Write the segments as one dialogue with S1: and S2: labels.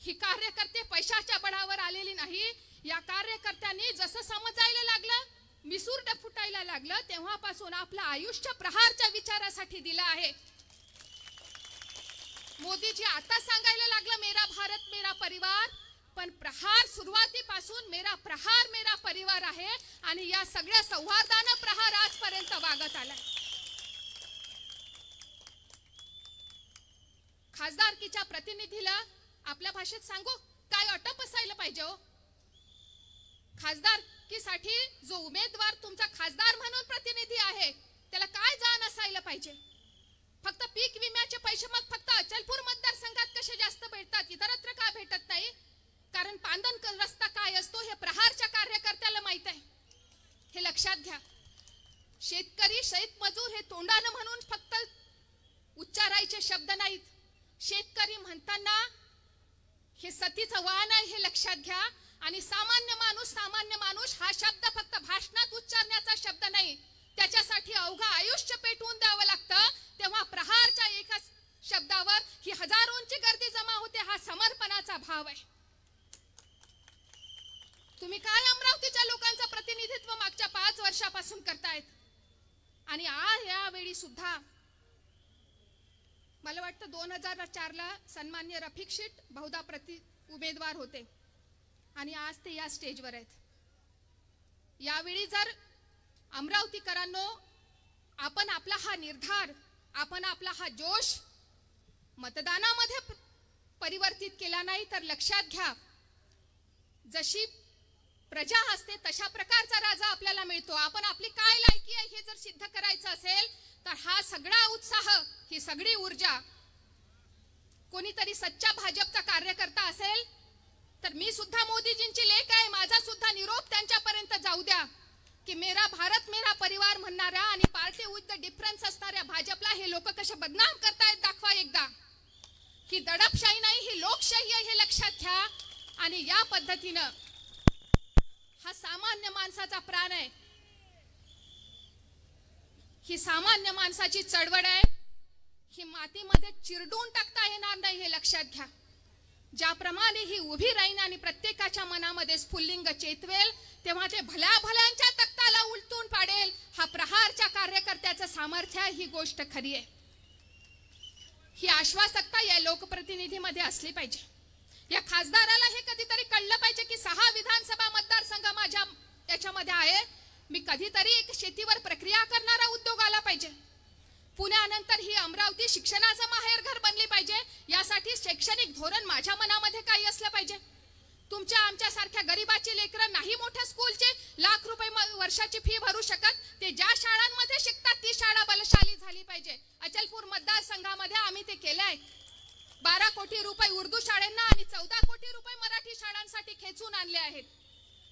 S1: ही कार्यकर्ते पैशाच्या बळावर आलेली नाही। या कार्यकर्त्यांनी जसं समजायला लागलं, मिसूरड फुटायला लागलं, तेव्हापासून आपलं आयुष्य प्रहारच्या विचारासाठी दिलं आहे। मोदीजी आता सांगायला लागलं मेरा भारत मेरा परिवार, पण प्रहार सुरुवातीपासून मेरा प्रहार मेरा परिवार आहे आणि या सगळ्या सौहार्दाने प्रहार आजपर्यंत वागत आलाय। खासदारकीच्या प्रतिनिधीला आपल्या भाषेत सांगू काय अटप असायला पाहिजे हो? खासदारकीसाठी जो उमेदवार तुमचा खासदार म्हणून प्रतिनिधी आहे त्याला काय जाण असायला पाहिजे? फक्त पीक विम्याचे पैसे मग फक्त अचलपूर मतदारसंघात कसे जास्त भेटतात, इतरत्र का भेटत नाही? कारण पांदन रस्ता काय असतो हे प्रहारच्या कार्यकर्त्याला माहित आहे, हे लक्षात घ्या। शेतकरी शेतमजूर हे तोंडाने म्हणून फक्त उच्चारायचे शब्द नाहीत, शेतकरी म्हणताना हे सतीचं वाण आहे हे लक्षात घ्या। आणि सामान्य माणूस हा शब्द फक्त भाषणात उच्चारण्याचा शब्द नाही, त्याच्यासाठी अवघं आयुष्य पेटवून द्यावं लागतं। तेव्हा प्रहारच्या एका शब्दावर ही हजारोंची गर्दी जमा होते, हा समर्पणाचा भाव आहे। तुम्ही काय अमरावतीच्या लोकांचं प्रतिनिधित्व मागच्या 5 वर्षापासून करतायत आणि आज यावेळी सुद्धा मला वाटतं 2004ला सन्मान्य रफिक शेठ बहुधा उमेदवार होते आणि आज ते या स्टेजवर आहेत। यावेळी जर अमरावतीकरांनो आपण आपला हा निर्धार, आपण आपला हा जोश मतदानामध्ये परिवर्तित केला नाही तर लक्षात घ्या जशी प्रजा असते तशा प्रकारचा राजा आपल्याला मिळतो। आपण आपली काय लायकी आहे हे जर सिद्ध करायचं असेल तर हा सगळा उत्साह, ही सगळी ऊर्जा कोणीतरी सच्चा भाजपचा कार्यकर्ता असेल तर मी सुद्धा मोदीजींची लेक आहे, माझा सुद्धा निरोप त्यांच्यापर्यंत जाऊ द्या की मेरा भारत मेरा परिवार म्हणणाऱ्या आणि पार्टी विथ द डिफरन्स असणाऱ्या भाजपला हे लोक कसे बदनाम करतायत दाखवा एकदा। ही दडपशाही नाही, ही लोकशाही आहे हे लक्षात घ्या। आणि या पद्धतीनं हा सामान्य माणसाचा प्राण आहे, ही सामान्य माणसाची चळवळ आहे, ही मातीमध्ये चिरडून टाकता येणार नाही हे लक्षात घ्या। ज्याप्रमाणे ही उभी राहीन आणि प्रत्येकाच्या मनामध्ये स्फुल्लिंग चेतवेल तेव्हा ते भल्या भल्यांच्या तख्ताला उलटून पाडेल, हा प्रहारच्या कार्यकर्त्याचं सामर्थ्य आहे, ही गोष्ट खरी आहे। ही आश्वासकता या लोकप्रतिनिधीमध्ये असली पाहिजे। या खासदाराला हे कधीतरी कळलं पाहिजे की 6 विधानसभा मतदारसंघ माझ्या याच्यामध्ये आहे, मी कधीतरी एक शेतीवर प्रक्रिया करणारा उद्योग आला पाहिजे। पुण्यानंतर ही अमरावती शिक्षणाचं माहेरघर बनली पाहिजे, यासाठी शैक्षणिक धोरण माझ्या मनामध्ये काही असलं पाहिजे। तुमच्या आमच्या सारख्या गरीबाची लेकरं नाही मोठ्या स्कूलचे लाख रुपये वर्षाची फी भरू शकत, ते ज्या शाळांमध्ये शिकतात ती शाळा बलशाली झाली पाहिजे। अचलपूर मतदारसंघामध्ये आम्ही ते केलंय। 12 कोटी रुपये उर्दू शाळांना आणि 14 कोटी रुपये मराठी शाळांसाठी खेचून आणले आहेत।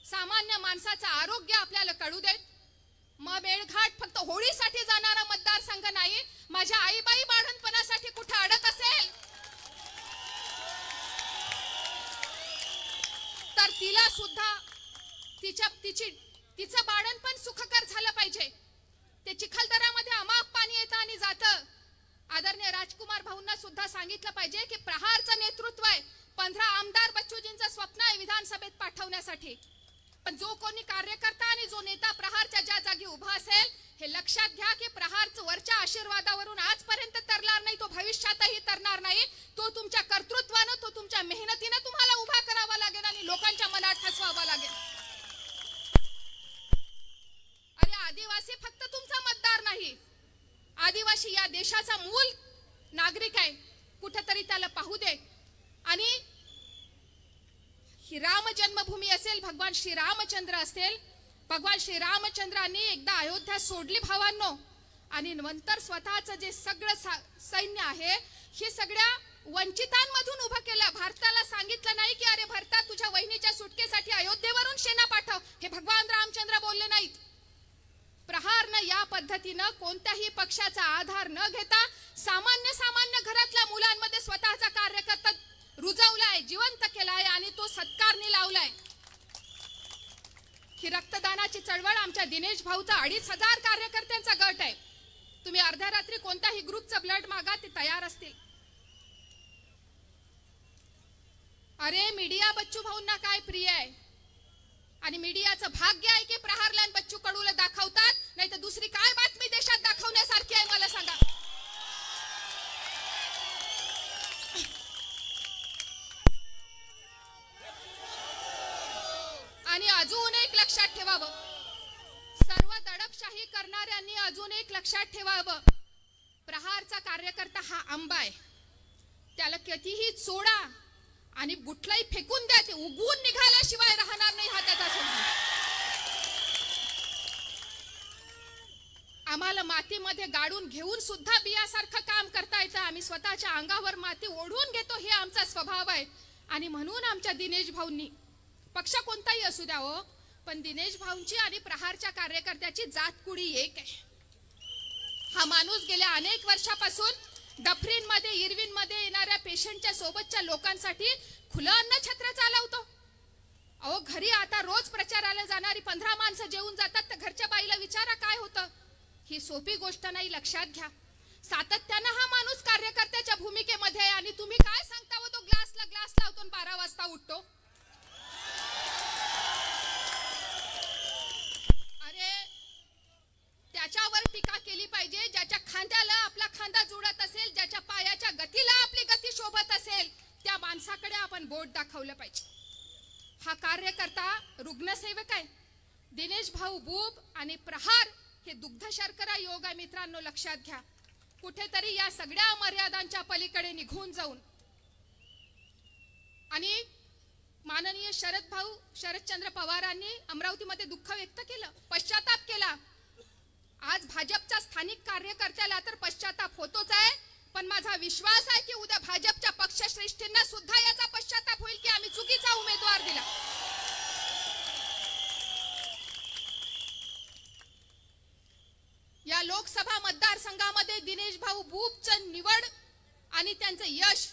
S1: सामान्य माणसाचं आरोग्य आपल्याला कळू देत। मेळघाट फक्त होळीसाठी जाणारा मतदारसंघ नाही, माझ्या आईबाई बाळणपणासाठी कुठे अडत असेल तर तिला सुद्धा तिचं बाळणपण सुखकर झालं पाहिजे। ते चिखलदऱ्यामध्ये अमाप पाणी येतं आणि जातं। आदरणीय राजकुमार भाऊंना सुद्धा सांगितलं पाहिजे की प्रहारचं नेतृत्व आहे, 15 आमदार बच्चूजींचं स्वप्न आहे विधानसभेत पाठवण्यासाठी, पण जो कोणी कार्यकर्ता आणि जो नेता प्रहारच्या ज्या जागी उभा असेल हे लक्षात घ्या की प्रहारचं वरच्या आशीर्वादावरून आजपर्यंत तरणार नाही, तो भविष्यातही तरणार नाही। तो तुमच्या कर्तृत्वानं, तो तुमच्या मेहनतीनं तुम्हाला उभा करावा लागेल आणि लोकांच्या मनात ठसवावा लागेल। अरे आदिवासी फक्त तुमचा मतदार नाही, आदिवासी या देशाचा मूल नागरिक आहे, कुठेतरी त्याला पाहू दे। आणि ही राम जन्मभूमी असेल, भगवान श्री रामचंद्र असेल, भगवान श्री रामचंद्रांनी एकदा अयोध्या सोडली भावांनो आणि नंतर स्वतःचं जे सगळं सैन्य आहे हे सगळ्या वंचितांमधून उभं केलं। भारताला सांगितलं नाही की अरे भरता तुझ्या वहिनीच्या सुटकेसाठी अयोध्येवरून सेना पाठव, हे भगवान रामचंद्र बोलले नाहीत। प्रहारनं या पद्धतीनं कोणत्याही पक्षाचा आधार न घेता सामान्य घरातल्या मुलांमध्ये स्वतःचा कार्यकर्ता रुजवलाय, जिवंत केलाय आणि तो सत्कारणी लावलाय। ही रक्तदानाची चळवळ आमच्या दिनेश भाऊचा 2500 कार्यकर्त्यांचा गट आहे। तुम्ही अर्ध्या रात्री कोणत्याही ग्रुपचं ब्लड मागा, ते तयार असतील। अरे मीडिया बच्चू भाऊंना काय प्रिय आहे आणि मीडियाचं भाग्य आहे की प्रहारला आणि बच्चू कडूला दाखवतात, नाही तर दुसरी काय बातमी देशात दाखवण्यासारखी आहे मला सांगा. आणि अजून एक लक्षात ठेवावं, सर्व दडपशाही करणाऱ्यांनी अजून एक लक्षात ठेवावं, प्रहारचा कार्यकर्ता हा आंबा आहे, त्याला कितीही चोडा आणि बुटलाई फेकून द्या, ते उगवून निघाल्याशिवाय राहणार नाही, हा त्याचा स्वभाव. आम्हाला मातीमध्ये गाडून घेऊन सुद्धा बियासारखं काम करता येतं, आम्ही स्वतःच्या अंगावर माती ओढून घेतो, हे आमचा स्वभाव आहे. आणि म्हणून आमच्या दिनेश भाऊंनी, पक्ष कोणताही असू द्या हो, पण दिनेश भाऊंची आणि प्रहारच्या कार्यकर्त्याची जातकुडी एक आहे. हा माणूस गेल्या अनेक वर्षापासून डफरीनमध्ये इरविनमध्ये येणाऱ्या पेशंटच्या सोबतच्या लोकांसाठी खुलं अन्न छत्र चालवतो. अहो घरी आता रोज प्रचाराला जाणारी 15 माणसं जेवून जातात, तर घरच्या बाईला विचारा काय होतं. ही सोपी गोष्ट नाही, लक्षात घ्या. सातत्यानं हा माणूस कार्यकर्त्याच्या भूमिकेमध्ये आहे. आणि तुम्ही काय सांगता हो, तो ग्लासला ग्लास लावतो 12 वाजता उठतो. अरे त्याच्यावर टीका केली पाहिजे ज्याच्या खांद्याला आपला खांदा जुळत असेल, ज्याच्या पायाच्या गतीला आपली गती शोभत असेल, त्या माणसाकडे आपण बोट दाखवलं पाहिजे. हा कार्यकर्ता रुग्णसेवक आहे. दिनेश भाऊ बुब आणि प्रहार हे दुग्ध शर्करा योग आहे मित्रांनो, लक्षात घ्या. कुठेतरी या सगळ्या मर्यादांच्या पलीकडे निघून जाऊन आणि माननीय शरदचंद्र पवारांनी अमरावतीमध्ये दुःख व्यक्त केलं, पश्चाताप केला. आज भाजपच्या स्थानिक कार्यकर्त्याला तर पश्चाताप होतोच आहे, पण माझा विश्वास आहे की उद्या भाजपच्या पक्षश्रेष्ठींना सुद्धा याचा पश्चाताप होईल की आम्ही चुकीचा उमेदवार दिला. या लोकसभा मतदारसंघामध्ये दिनेश भाऊ बुबचं निवड आणि त्यांचं यश,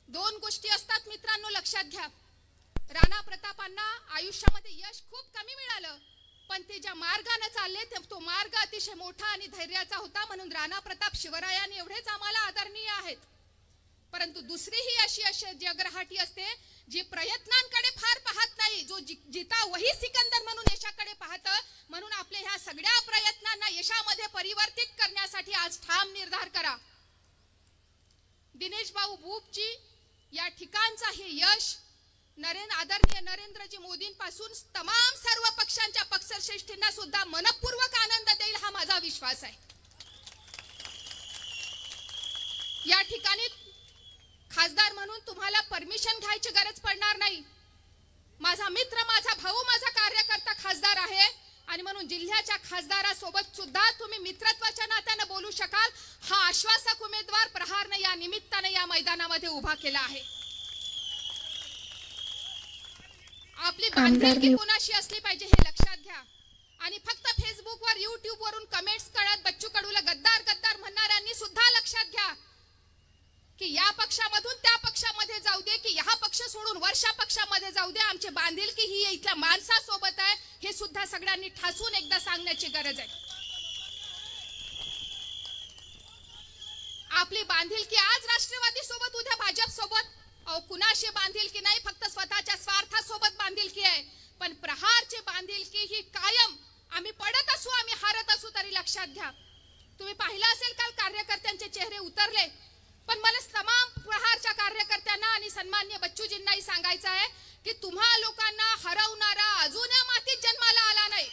S1: दोन गोष्टी असतात मित्रांनो, लक्षात घ्या. राणा प्रतापांना आयुष्यामध्ये यश खूप कमी मिळालं, पण ते ज्या मार्गाने चालले तो मार्ग अतिशय मोठा आणि धैर्याचा होता, म्हणून राणा प्रताप शिवरायांनी एवढेच आम्हाला आदरणीय आहेत. परंतु दुसरी ही अशी जगराहाटी असते जी प्रयत्नांकडे फार पाहत नाही, जो जिता वही सिकंदर म्हणून यशाकडे पाहतं. म्हणून आपल्या ह्या सगळ्या प्रयत्नांना यशामध्ये परिवर्तित करण्यासाठी आज ठाम निर्धार करा. दिनेश भाऊ बुबची या ठिकाणचा हे यश आदरणीय नरेंद्रजी मोदींपासून तमाम सर्व पक्षांच्या पक्षश्रेष्ठींना सुद्धा मनपूर्वक आनंद देईल, हा माझा विश्वास आहे. या ठिकाणी खासदार म्हणून तुम्हाला परमिशन घ्यायची गरज पडणार नाही. माझा मित्र, माझा भाऊ, माझा कार्यकर्ता खासदार आहे आणि म्हणून जिल्ह्याच्या खासदारासोबत सुद्धा तुम्ही मित्रत्वाच्या नात्याने बोलू शकाल. हा आश्वासक उमेदवार प्रहारने या निमित्ताने या मैदानामध्ये उभा केला आहे. आपली बांधिलकी कोणाशी असली पाहिजे हे लक्षात घ्या. आणि फक्त फेसबुकवर युट्यूबवरून कमेंट्स करत बच्चू कडूला गद्दार गद्दार म्हणणाऱ्यांनी सुद्धा लक्षात घ्या की या पक्षामधून त्या पक्षामध्ये जाऊ दे, की या पक्ष सोडून वर्षा पक्षामध्ये जाऊ दे, आमची बांधिलकी ही इथल्या माणसासोबत आहे, हे सुद्धा सगळ्यांनी ठासून एकदा सांगण्याची गरज आहे. आपली बांधिलकी आज राष्ट्रवादी सोबत, उद्या भाजप सोबत, कुणाशी बांधिलकी नाही, फक्त स्वतःच्या स्वार्थासोबत बांधिलकी आहे. पण प्रहारची बांधिलकी ही कायम, आम्ही पडत असू, आम्ही हारत असू तरी लक्षात घ्या. तुम्ही पाहिलं असेल काल कार्यकर्त्यांचे चेहरे उतरले, पण मला तमाम प्रहारच्या कार्यकर्त्यांना आणि सन्माननीय बच्चूजींनाही सांगायचं आहे की तुम्हा लोकांना हरवणारा अजून या मातीत जन्माला आला नाही.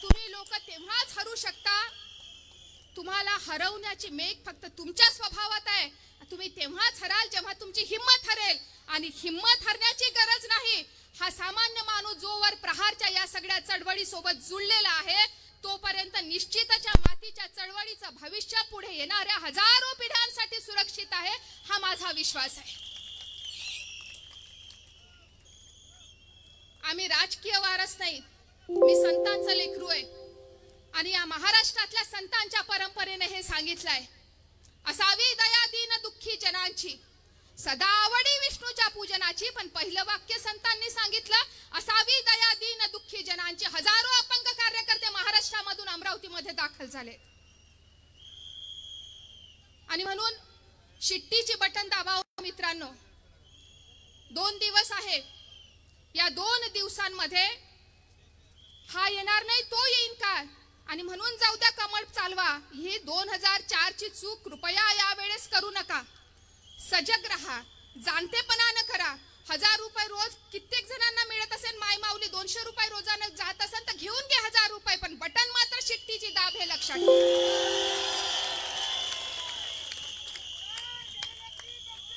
S1: तुम्ही लोक तेव्हाच हरू शकता, तुम्हाला हरवण्याची मेघ फक्त तुमच्या स्वभावात आहे. तुम्ही तेव्हाच हराल जेव्हा तुमची हिम्मत हरेल, आणि हिम्मत हरण्याची गरज नाही. हा सामान्य माणूस जोवर प्रहारच्या या सगळ्या चळवळी सोबत जुळलेला आहे, तोपर्यंत निश्चितच मातीच्या चळवळीचं भविष्य पुढे येणाऱ्या हजारो पिढ्यांसाठी सुरक्षित आहे, हा माझा विश्वास आहे. आम्ही राजकीय वारस नाही, मी संतांचं लेकरू आहे आणि या महाराष्ट्रातल्या संतांच्या परंपरेने हे सांगितलंय, असावी दया दीन दुःखी जनांची, सदा आवडी विष्णूच्या पूजनाची. पण पहिलं वाक्य संतांनी सांगितलं, असावी दया दीन दुःखी जनांची. हजारो अपंग कार्यकर्ते महाराष्ट्रामधून अमरावतीमध्ये दाखल झाले आणि म्हणून शिट्टीची बटन दाबाव मित्रांनो. 2 दिवस आहे. या 2 दिवसांमध्ये हा येणार नाही तो येईन का आणि म्हणून जाऊ द्या कमळ चालवा. ही 2004 ची चूक कृपया यावेळेस करू नका. सजग रहा, जाणतेपणानं करा. 1000 रुपये रोज कित्येक जणांना मिळत असेल. माय माऊली 200 रुपये रोजानं जात असेल तर घेऊन घे 1000 रुपये, पण बटन मात्र शिट्टीची दाब, हे लक्षात ठेवा.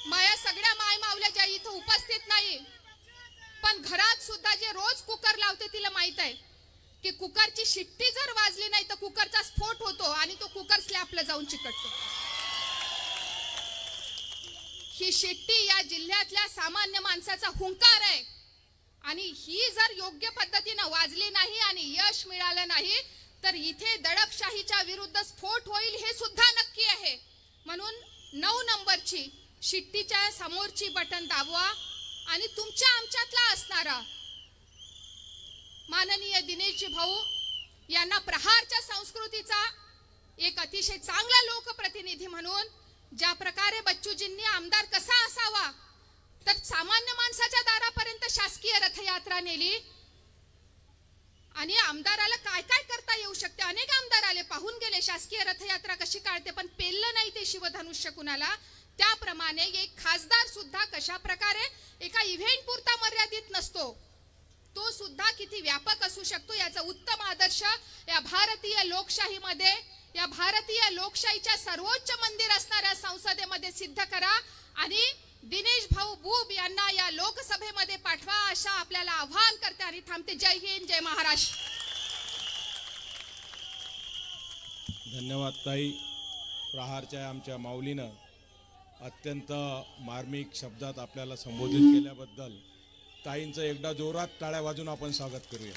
S1: माया सगळ्या माय माऊल्या ज्या इथं उपस्थित नाही पण घरात सुद्धा जे रोज कुकर लावते तिला माहित आहे की कुकरची शिट्टी जर वाजली नाही तर कुकरचा स्फोट होतो आणि तो कुकर स्लॅबला जाऊन चिकटतो. ही शिट्टी या जिल्ह्यातल्या सामान्य माणसाचा हुंकार आहे आणि ही जर योग्य पद्धतीने वाजली नाही आणि यश मिळालं नाही तर इथे दडपशाहीच्या विरुद्ध स्फोट होईल हे सुद्धा नक्की आहे. म्हणून 9 नंबरची शिट्टीच्या समोरची बटन दाबवा आणि तुमच्या आमच्यातला असणारा माननीय दिनेश भाऊ यांना प्रहारच्या संस्कृतीचा एक अतिशय चांगला लोकप्रतिनिधी म्हणून ज्या प्रकारे बच्चूजींनी आमदार कसा असावा तर सामान्य माणसाच्या दारापर्यंत शासकीय रथयात्रा नेली आणि आमदाराला काय काय करता येऊ शकते. अनेक आमदार आले, पाहून गेले शासकीय रथयात्रा कशी काढते, पण पेललं नाही ते शिवधनुष्य कुणाला. त्याप्रमाणे एक खासदार सुद्धा कशा प्रकारे एका इव्हेंट पुरता मर्यादित नसतो, तो सुद्धा किती व्यापक असू शकतो याचा उत्तम आदर्श या भारतीय लोकशाहीमध्ये, या भारतीय लोकशाहीच्या सर्वोच्च मंदिर असणाऱ्या संसदेमध्ये सिद्ध करा आणि दिनेश भाऊ बुब यांना या लोकसभेमध्ये पाठवा अशा आपल्याला आवाहन करते आणि थांबते. जय हिंद, जय महाराष्ट्र.
S2: धन्यवाद ताई. प्रहारच्या आमच्या माऊलीनं अत्यंत मार्मिक शब्दात आपल्याला संबोधित केल्याबद्दल ताईंचं एकदा जोरात टाळ्या वाजून आपण स्वागत करूया.